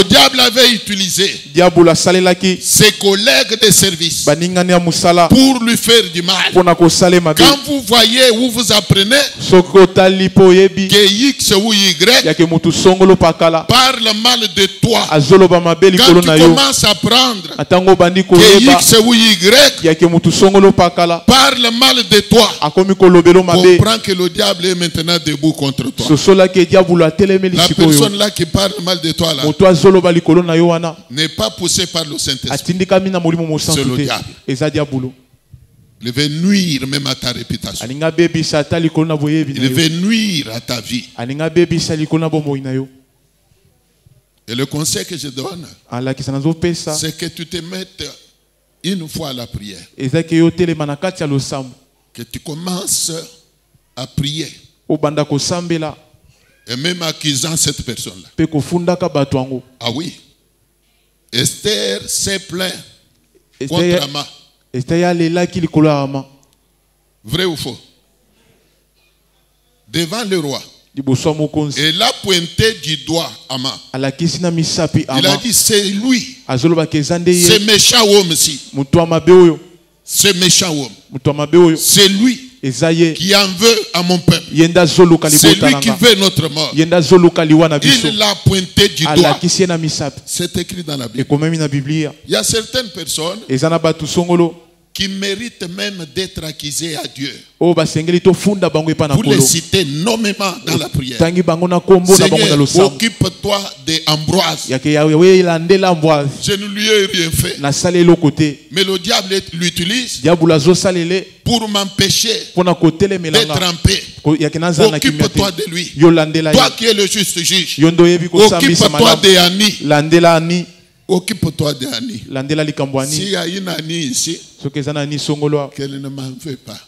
diable avait utilisé ses collègues de service pour lui faire du mal. Quand vous voyez ou vous apprenez que X ou Y parle mal de toi, quand tu commences à apprendre que X ou Y parle mal de toi, comprends que le diable est maintenant debout contre toi. La personne là qui parle mal de toi là n'est pas poussée par le Saint-Esprit. C'est le diable. Il veut nuire même à ta réputation. Il veut nuire à ta vie. Et le conseil que je donne, c'est que tu te mettes une fois à la prière. Que tu commences à prier. Et même accusant cette personne-là. Ah oui. Esther s'est plaint contre Haman. Vrai ou faux? Devant le roi. Et il a pointé du doigt Haman. Il a dit c'est lui. Ce méchant homme-ci. Ce méchant homme. C'est lui qui en veut à mon peuple. C'est lui qui veut notre mort. Il l'a pointé du doigt. C'est écrit dans la Bible. Il y a certaines personnes qui méritent même d'être accusées à Dieu. Vous les citez nommément dans la prière. Seigneur, occupe-toi d'Ambroise. Je ne lui ai rien fait. Mais le diable l'utilise pour m'empêcher d'être en paix. Occupe-toi de lui. Toi qui es le juste juge. Occupe-toi de Annie. Occupe-toi de Annie. S'il y a une Annie ici, qu'elle ne m'en veut pas.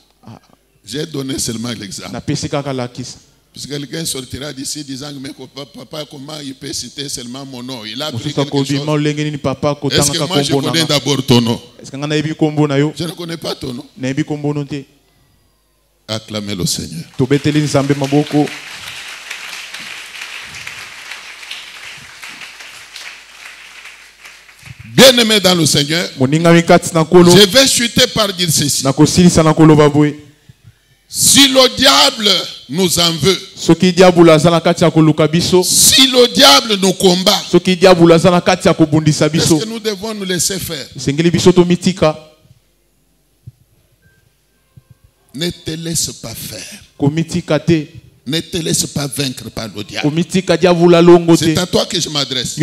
J'ai donné seulement l'exemple. Puisque quelqu'un sortira d'ici disant mais papa, comment il peut citer seulement mon nom? Il a pris quelque chose. Est-ce que moi je connais d'abord ton nom? Je ne connais pas ton nom. Acclamez le Seigneur. Bien-aimé dans le Seigneur, je vais chuter par dire ceci. Si le diable nous en veut, si le diable nous combat, est-ce que nous devons nous laisser faire? Ne te laisse pas faire. Ne te laisse pas vaincre par le diable. C'est à toi que je m'adresse.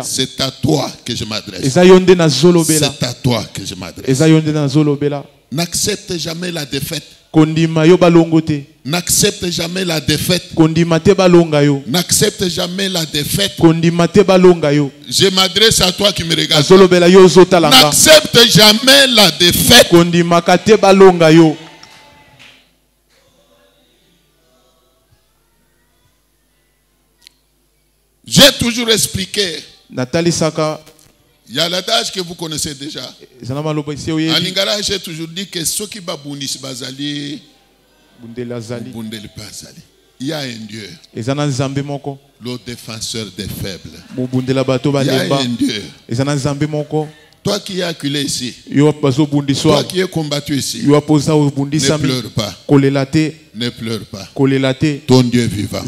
C'est à toi que je m'adresse. C'est à toi que je m'adresse. N'accepte jamais la défaite. N'accepte jamais la défaite. N'accepte jamais la défaite. Je m'adresse à toi qui me regarde. N'accepte jamais la défaite. J'ai toujours expliqué Il y a l'adage que vous connaissez déjà. En Lingala, j'ai toujours dit que ceux qui babounis bazali, bundeli bazali. Il y a un Dieu, le défenseur des faibles. Il y a un Dieu. Toi qui es acculé ici, toi qui es combattu ici, ne pleure pas. Ne pleure pas. Ton Dieu est vivant.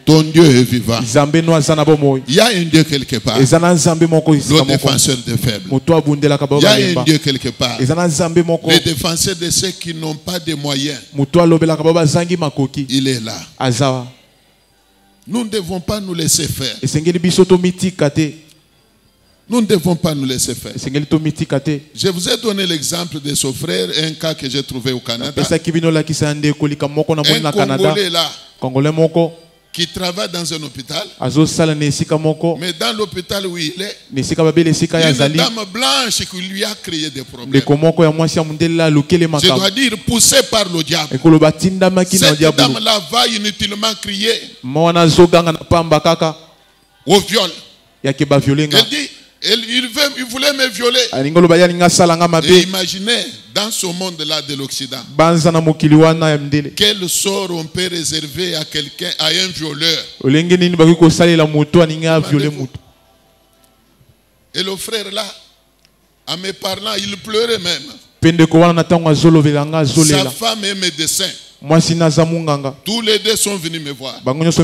Ton Dieu est vivant. Il y a un Dieu quelque part. Le défenseur des faibles. Il y a un Dieu quelque part. Le défenseur de ceux qui n'ont pas de moyens. Il est là. Nous ne devons pas nous laisser faire. Nous ne devons pas nous laisser faire. Je vous ai donné l'exemple de ce frère, un cas que j'ai trouvé au Canada. Un Congolais là, qui travaille dans un hôpital. Mais dans l'hôpital où il est, il y a une dame blanche qui lui a créé des problèmes. Je dois dire, poussé par le diable. Cette dame-là va inutilement crier au viol. Elle dit, il voulait me violer. Et imaginez, dans ce monde-là de l'Occident, quel sort on peut réserver à quelqu'un, à un violeur. Et le frère là, en me parlant, il pleurait même. Sa femme est médecin. Tous les deux sont venus me voir. Il pleurait.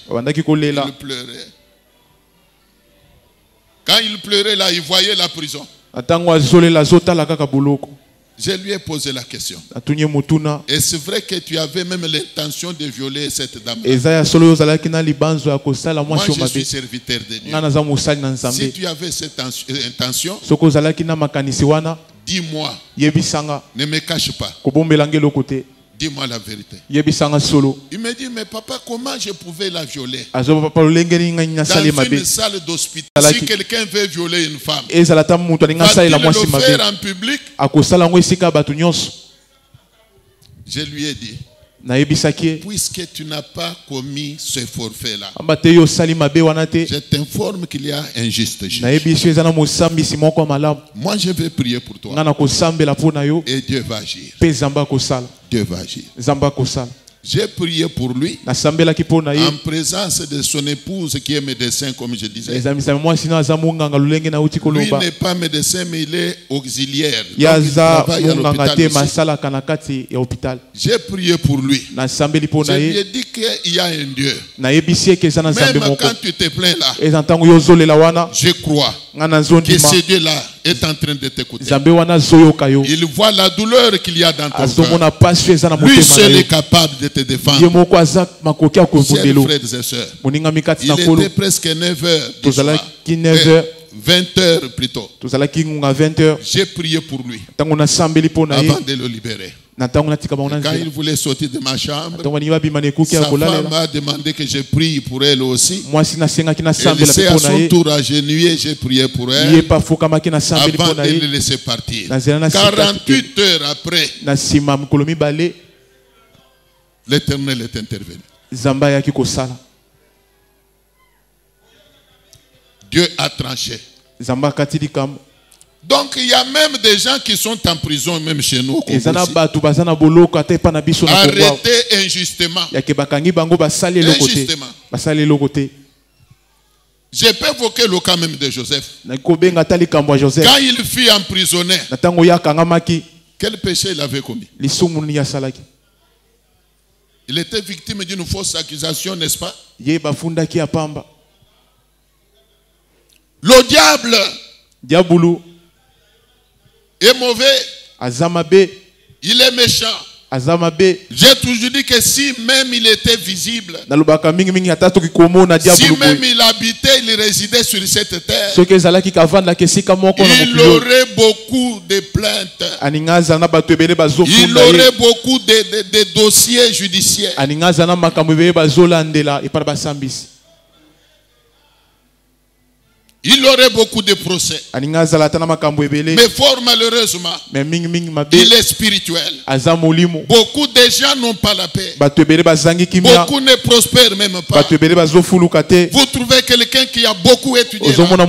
Il pleurait. Quand il pleurait là, il voyait la prison. Je lui ai posé la question. Et c'est vrai que tu avais même l'intention de violer cette dame. Moi, je suis serviteur de Dieu. Si tu avais cette intention, dis-moi. Ne me cache pas. Dis-moi la vérité. Il me dit, mais papa, comment je pouvais la violer? Dans une salle d'hospital, si quelqu'un veut violer une femme, va-t-il le faire en public? Je lui ai dit, puisque tu n'as pas commis ce forfait-là, je t'informe qu'il y a un juste juge. Moi, je vais prier pour toi. Et Dieu va agir. Dieu va agir. J'ai prié pour lui en présence de son épouse qui est médecin, comme je disais. Lui n'est pas médecin, mais il est auxiliaire. Donc, il travaille à l'hôpital. J'ai prié pour lui. Je lui ai dit qu'il y a un Dieu. Même quand tu te plains là, je crois que ce Dieu-là est en train de t'écouter. Il voit la douleur qu'il y a dans ton cœur. Lui seul est capable de te défendre. Chers frères et sœurs, il était presque 9h du soir. 20h plutôt. J'ai prié pour lui avant de le libérer. Quand il voulait sortir de ma chambre, sa femme m'a demandé que je prie pour elle aussi. Elle s'est à son tour agenouillée, j'ai prié pour elle avant de le laisser partir. 48 heures après, l'Éternel est intervenu. Dieu a tranché. Donc il y a même des gens qui sont en prison, même chez nous. Arrêtés injustement. Je peux évoquer le cas même de Joseph. Quand il fut emprisonné, quel péché il avait commis? Il était victime d'une fausse accusation, n'est-ce pas? Le diable est mauvais. Il est méchant. J'ai toujours dit que si même il était visible, si même il habitait, il résidait sur cette terre, il aurait beaucoup de plaintes. Il aurait beaucoup de dossiers judiciaires. Il aurait beaucoup de procès. Mais fort malheureusement, il est spirituel. Beaucoup de gens n'ont pas la paix. Beaucoup ne prospèrent même pas. Vous trouvez quelqu'un qui a beaucoup étudié là,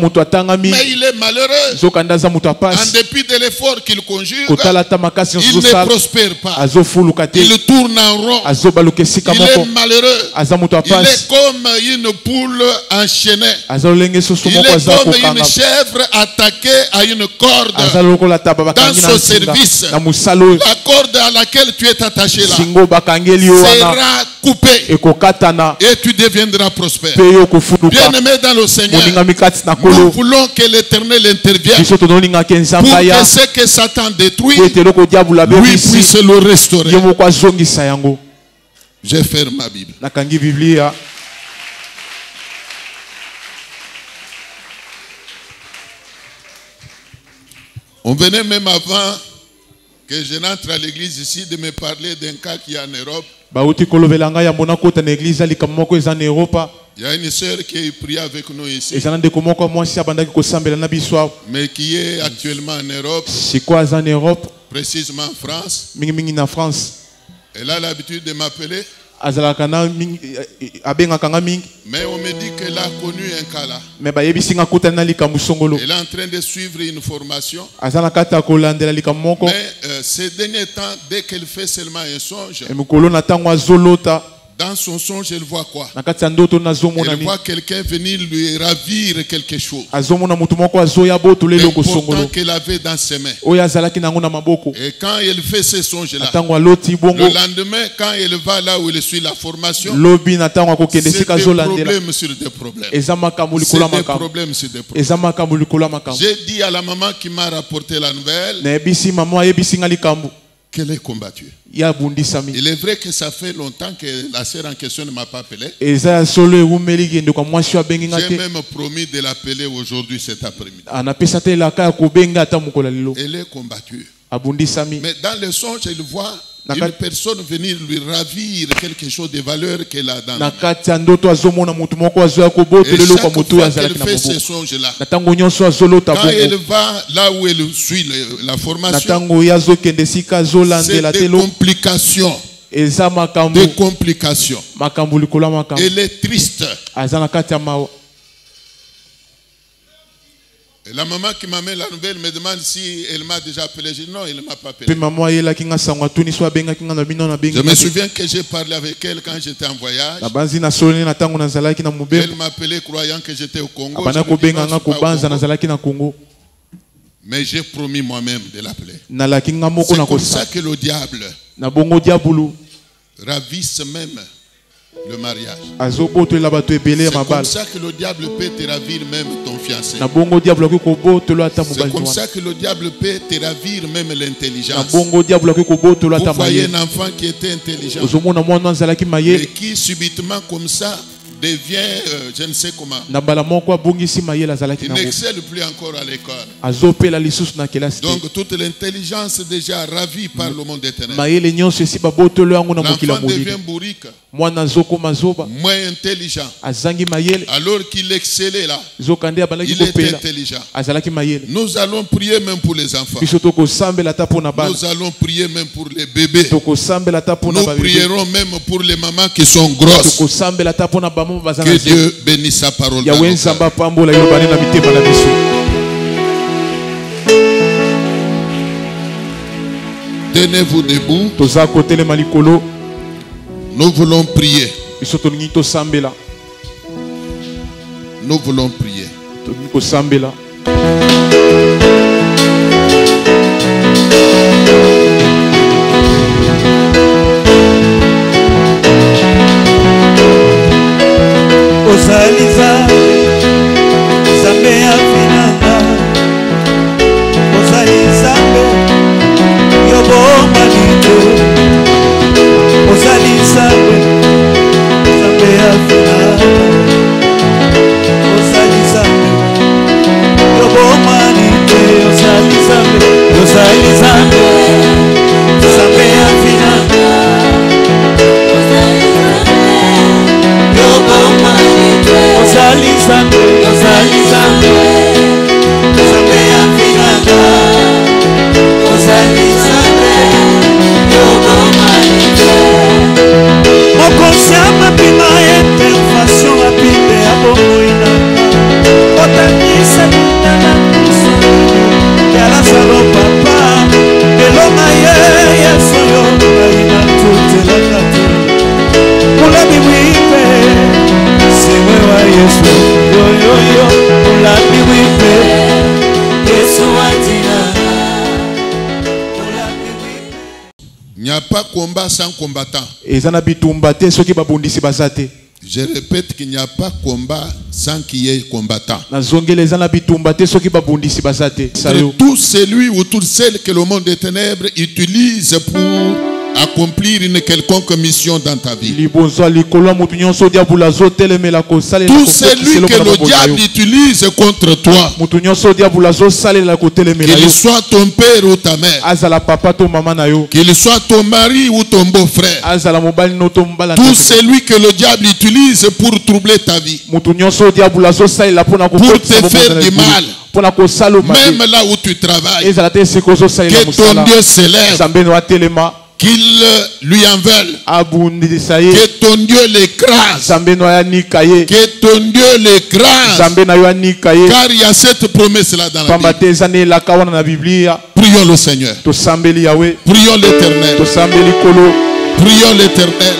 mais il est malheureux. En dépit de l'effort qu'il conjure, il ne prospère pas. Il tourne en rond. Il est malheureux. Il est comme une poule enchaînée. Il est comme une chèvre attaquée à une corde dans son service. La corde à laquelle tu es attaché là sera coupée et tu deviendras prospère. Bien-aimé dans le Seigneur, nous voulons que l'Éternel intervienne pour que ce que Satan détruit, lui puisse le restaurer. Je ferme ma Bible. On venait même avant que je n'entre à l'église ici de me parler d'un cas qui est en Europe. Il y a une sœur qui est priée avec nous ici, mais qui est actuellement en Europe, précisément en France. Elle a l'habitude de m'appeler. Mais on me dit qu'elle a connu un cas là. Elle est en train de suivre une formation. Mais ces derniers temps, dès qu'elle fait seulement un songe, dans son songe, elle voit quoi? Elle voit quelqu'un venir lui ravir quelque chose. L'important qu'elle avait dans ses mains. Et quand elle fait ce songe-là, le lendemain, quand elle va là où elle suit la formation, c'est des problèmes sur des problèmes. C'est des problèmes sur des problèmes. J'ai dit à la maman qui m'a rapporté la nouvelle qu'elle est combattue. Il est vrai que ça fait longtemps que la sœur en question ne m'a pas appelé. J'ai même promis de l'appeler aujourd'hui cet après-midi. Elle est combattue. Mais dans le songe, elle voit une personne venir lui ravir quelque chose de valeur qu'elle a dans la main. Et chaque fois qu'elle fait ce songe-là, quand elle va là où elle suit la formation, c'est des complications. Des complications. Elle est triste. Et la maman qui m'amène la nouvelle me demande si elle m'a déjà appelé. Je dis non, elle ne m'a pas appelé. Je me souviens que j'ai parlé avec elle quand j'étais en voyage. Elle m'a appelé croyant que j'étais au Congo. Mais j'ai promis moi-même de l'appeler. C'est comme ça que le diable ravisse même le mariage. C'est comme ça que le diable peut te ravir même ton fiancé. C'est comme ça que le diable peut te ravir même l'intelligence. Vous voyez un enfant qui était intelligent et qui subitement comme ça devient, je ne sais comment, il n'excelle plus encore à l'école. Donc toute l'intelligence déjà ravie par le monde éternel. L'enfant devient bourrique, moins intelligent. Alors qu'il excellait là, il était intelligent. Nous allons prier même pour les enfants. Nous allons prier même pour les bébés. Nous prierons même pour les mamans qui sont grosses. Que Dieu bénisse sa parole. Tenez-vous debout. Nous voulons prier. Nous voulons prier. Osaliza Zambe afinanga Osaliza Yobo malito Osaliza Zambe afinanga Osaliza Yobo malito Osaliza Zambe afinanga Osaliza pas combat sans combattant. Je répète qu'il n'y a pas combat sans qu'il y ait combattant. Tout celui ou toute celle que le monde des ténèbres utilise pour accomplir une quelconque mission dans ta vie. Tout celui que le diable utilise contre toi, qu'il soit ton père ou ta mère, qu'il soit ton mari ou ton beau-frère, tout celui que le diable utilise pour troubler ta vie, pour te faire du mal, même là où tu travailles, que ton Dieu s'élève, qu'il lui en veuille, que ton Dieu l'écrase, que ton Dieu l'écrase, car il y a cette promesse là dans la Bible. Prions le Seigneur, prions l'Éternel, prions l'Éternel.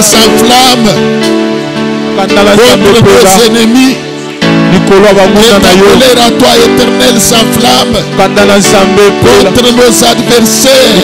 S'enflamme contre nos ennemis. Que ta colère à toi éternelle s'enflamme contre nos adversaires.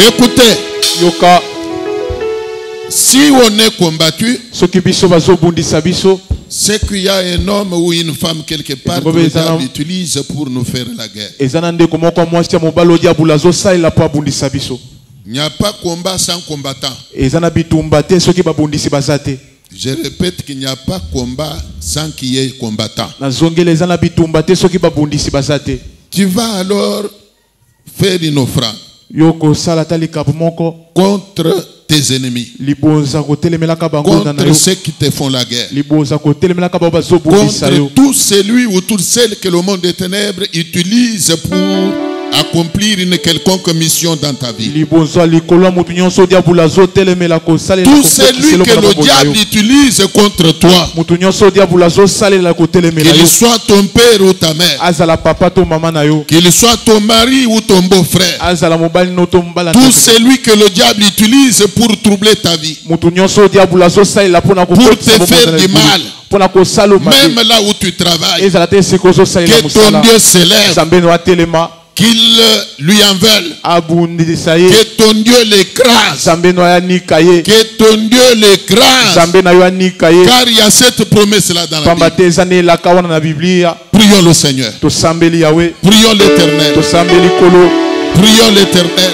Écoutez, si on est combattu, c'est qu'il y a un homme ou une femme quelque part que le diable utilise pour nous faire la guerre. Il n'y a pas combat sans combattant. Je répète qu'il n'y a pas combat sans qu'il y ait combattant. Tu vas alors faire une offrande contre tes ennemis, contre ceux qui te font la guerre, contre tout celui ou toute celle que le monde des ténèbres utilise pour accomplir une quelconque mission dans ta vie. Tout celui que le diable utilise contre toi, qu'il soit ton père ou ta mère, qu'il soit ton mari ou ton beau-frère, tout celui que le diable utilise pour troubler ta vie, pour te faire du mal, même là où tu travailles, que ton Dieu s'élève, qu'il lui en veuille, que ton Dieu l'écrase, que ton Dieu l'écrase, car il y a cette promesse là dans la Bible. Prions le Seigneur, prions l'Éternel, prions l'Éternel.